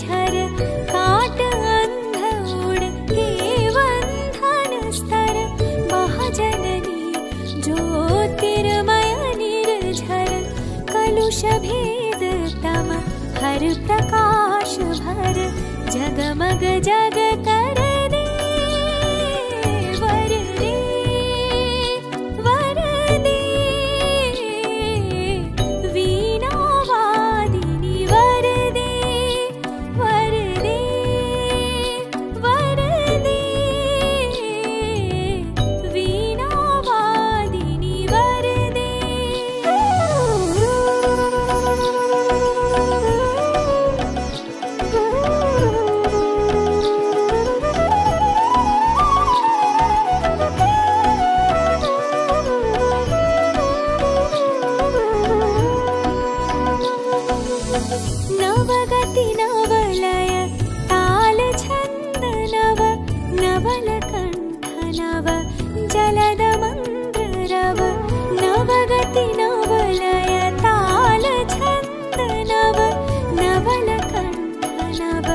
निर्झर काट अंध उड़ के वंधन स्तर महाजननी ज्योतिर्मय निर्झर कलुष भेद तम हर प्रकाश भर जगमग जग कर दे वर दे वर दे वीणा वादिनी वर दे वर दे वर दे वीणा वादिनी वर दे नवगति नवलय ताल छंद नव नवल कंठ नव जलद मंद्र रव नवगति नवलय ताल छंद नव नवल कंठ नव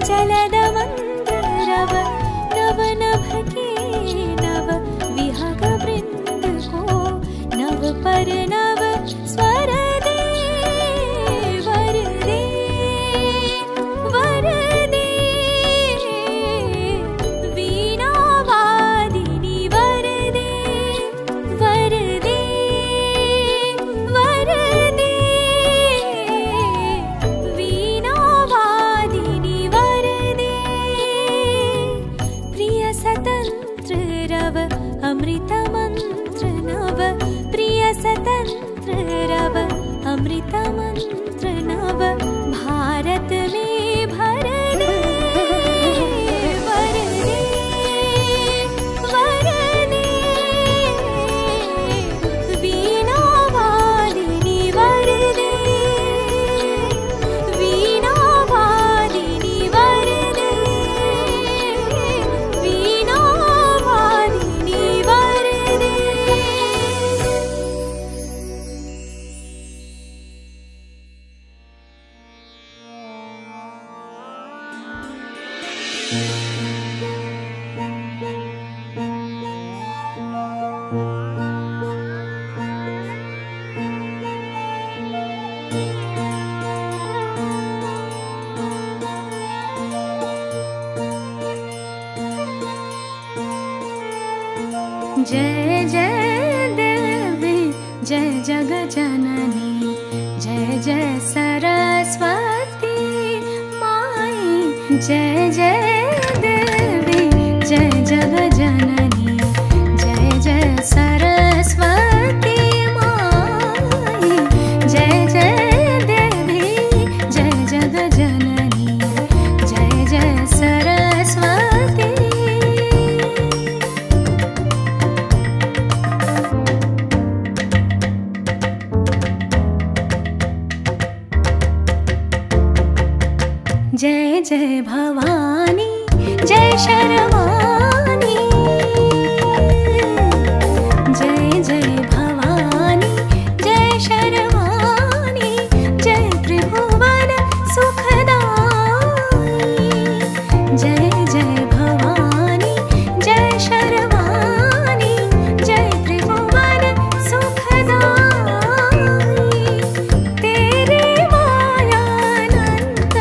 जलद मंद्र रव नव नभ के नव विहग वृंद को नव पर नव स्वर दे वर दे वर दे वीणा वादिनी वर दे वर दे वर दे वीणा वादिनी वर दे प्रिय स्वतंत्र रव अमृत मंत्र नव प्रिय स्वतंत्र रव अमृत मंत्र नव भारत में भर दे वर दे वर दे वीणा वादिनी वर दे वीणा वादिनी वर दे वीणा वादिनी वर दे। जय जय देवी जय जग जननी जय जय सरस्वती माई जय जय देवी जय जग जननी जय जय सरस्वती माई जय जय देवी जय जग जननी जय जय सरस्वती। जय जय भवानी जय शर्वाणी जय जय भवानी जय शर्वाणी जय त्रिभुवन सुखदाई जय जय भवानी जय शर्वाणी जय त्रिभुवन सुखदाई तेरे मायानंद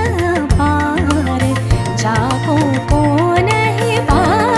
पार जाको को नहीं पार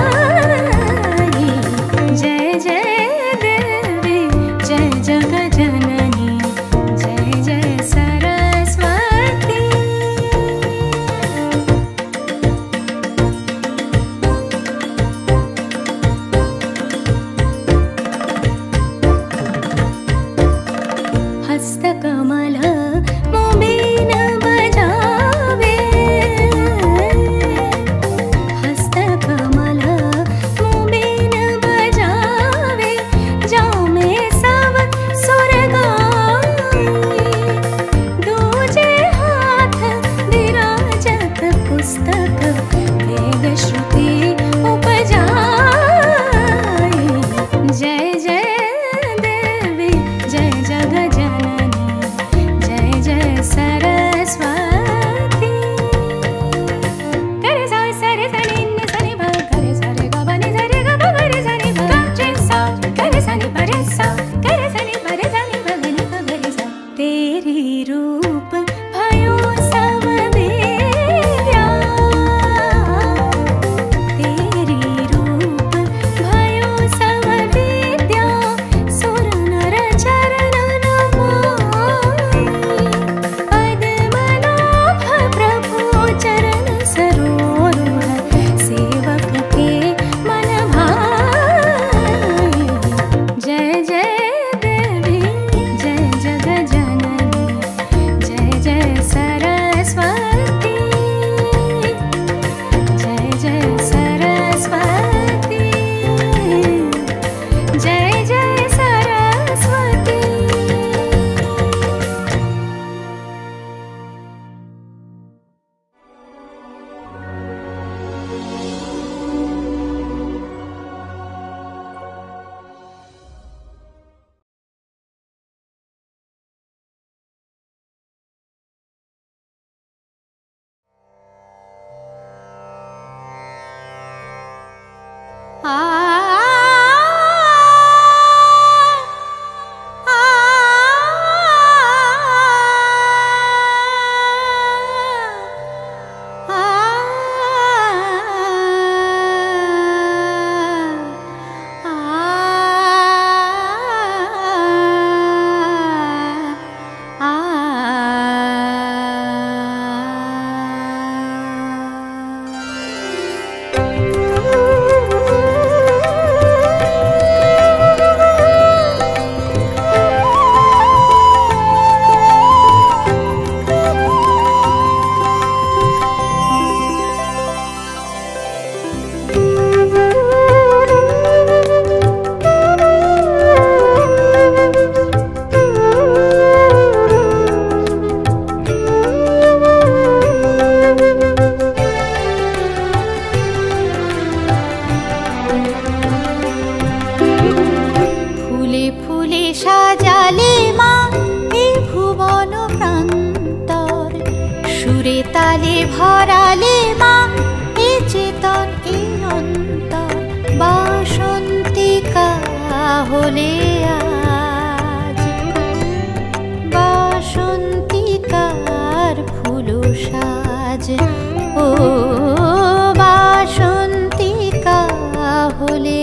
তালে ভরালে মা এ চেতন এ অন্তর বাসন্তিকা হলে আজ বাসন্তিকার ফুল সাজ ও বাসন্তিকা হলে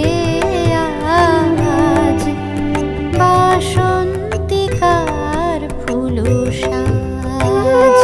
আজ বাসন্তিকার ফুল সাজ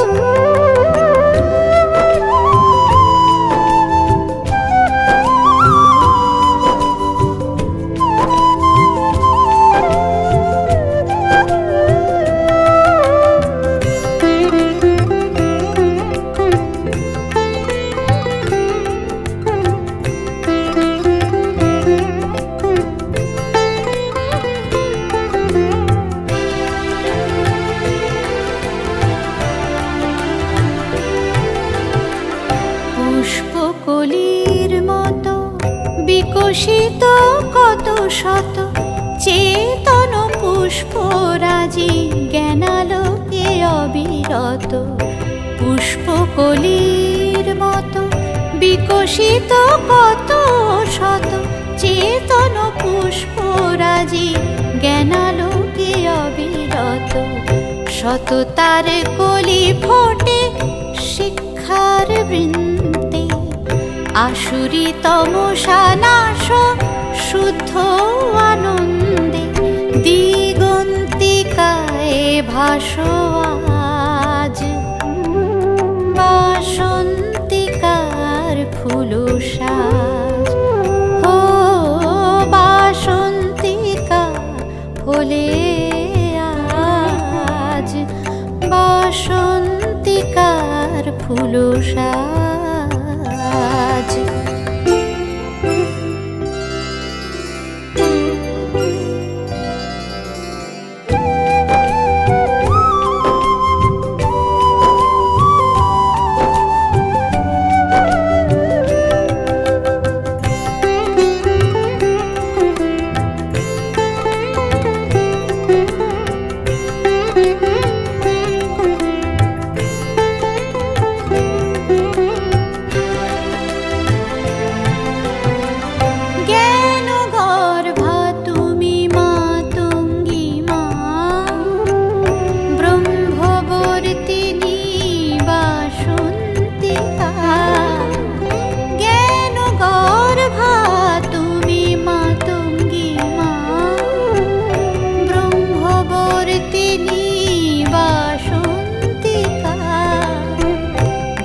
পুষ্পকলির মতো বিকশিত কত শত চেতন পুষ্পরাজি জ্ঞানালোকে অবিরত পুষ্পকলির মতো বিকশিত কত শত চেতন পুষ্পরাজি জ্ঞানালোকে অবিরত শত তার কলি ফোটে শিক্ষার বৃন্তে আসুরি তমসা নাশ শুদ্ধ আনন্দে দিগন্তিকায় ভাসো আজ বাসন্তিকার ফুল সাজ ও বাসন্তিকা হলে আজ বাসন্তিকার ফুল সাজ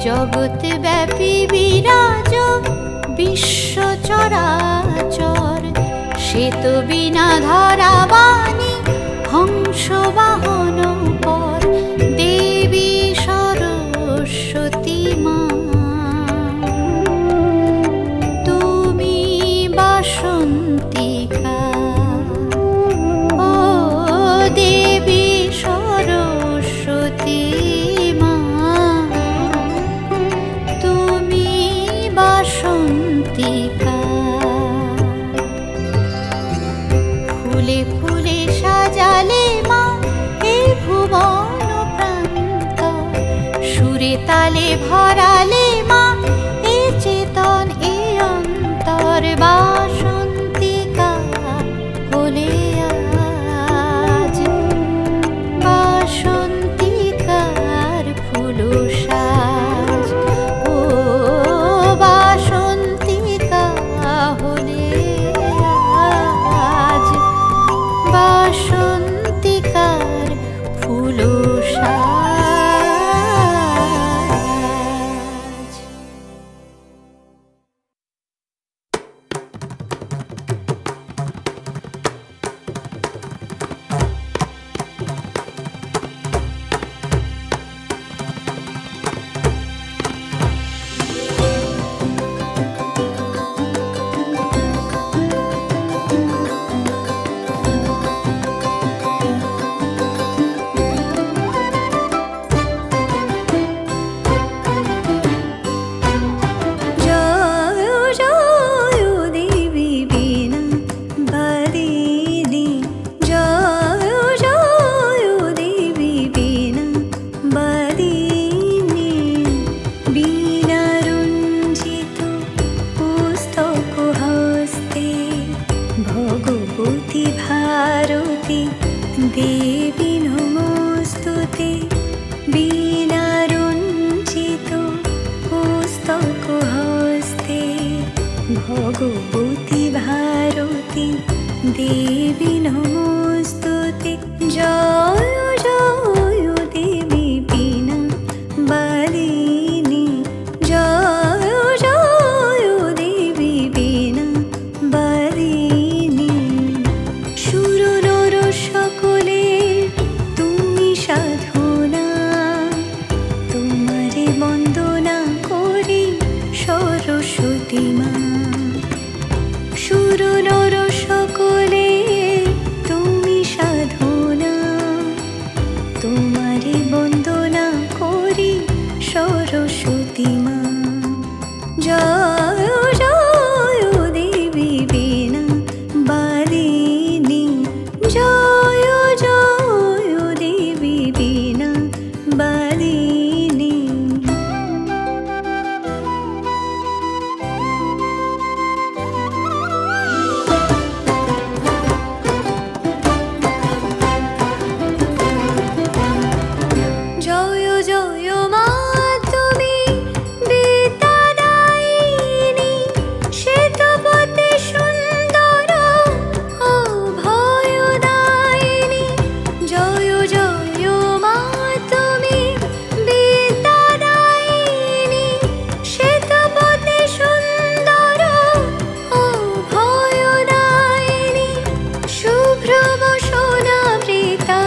জগৎ ব্যাপী বিরাজ বিশ্ব চরাচর সে তো বিনা ধরা বাণী হংস বাহন পর দেবী সরস্বতী মা তুমি বাসন্তিকা ও দেবী সরস্বতী বাসন্তিকা ফুলে ফুলে সাজালে মা এই ভুবন প্রান্ত সুরে তালে ভরালে মা এ চেতন এ অন্তর বাস ভগবতী ভারতী দেবী নমস্তুতে। জয় জয় দেবী বীণা বালিনী, জয় জয় দেবী বীণা বালিনী। সুর নর সকলের তুমি সাধনা, তোমারে বন্দনা করি সরস্বতী মা। সুর নর সকলে তুমি সাধনা, তোমারে বন্দনা করি সরস্বতী মা। জয় জয় দেবী বীণা বালিনী, জয় জয় দেবী বীণা বালিনী। জয় জয় মা তুমি বিদ্যাদায়িনী, শ্বেতপতি সুন্দর অভয়দায়িনী। জয় জয় মা তুমি বিদ্যাদায়িনী, শ্বেতপতি সুন্দর অভয়দায়িনী। শুভ্র বসনাবৃতা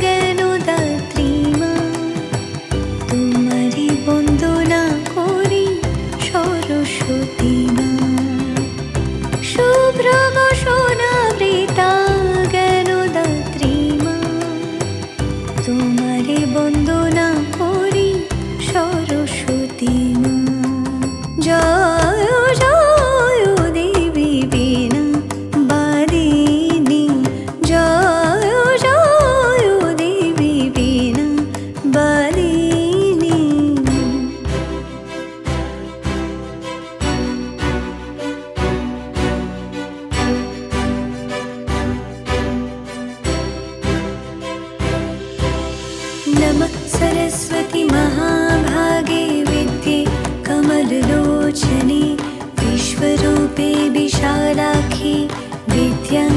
জ্ঞানদাত্রী মা, তোমারি বন্দনা করি সরস্বতী মা। শুভ্র বসনাবৃতা জ্ঞানদাত্রী মা, তোমারে বন্দনা করি সরস্বতী মা। জয় জয় দেবী বীণা বালিনী, জয় জয় দেবী বীণা বালিনী। नमः सरस्वती महाभागे विद्ये कमललोचने, विश्वरूपे विशालाक्षि विद्यां